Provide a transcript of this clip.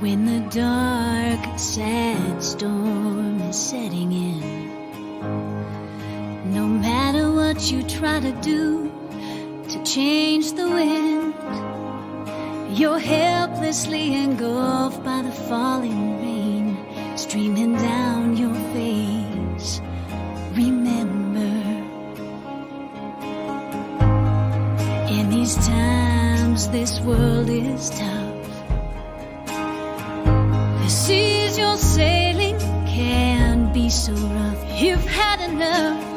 When the dark, sad storm is setting in, no matter what you try to do to change the wind, you're helplessly engulfed by the falling rain streaming down your face. Remember, in these times this world is tough. The seas you're sailing can be so rough. You've had enough.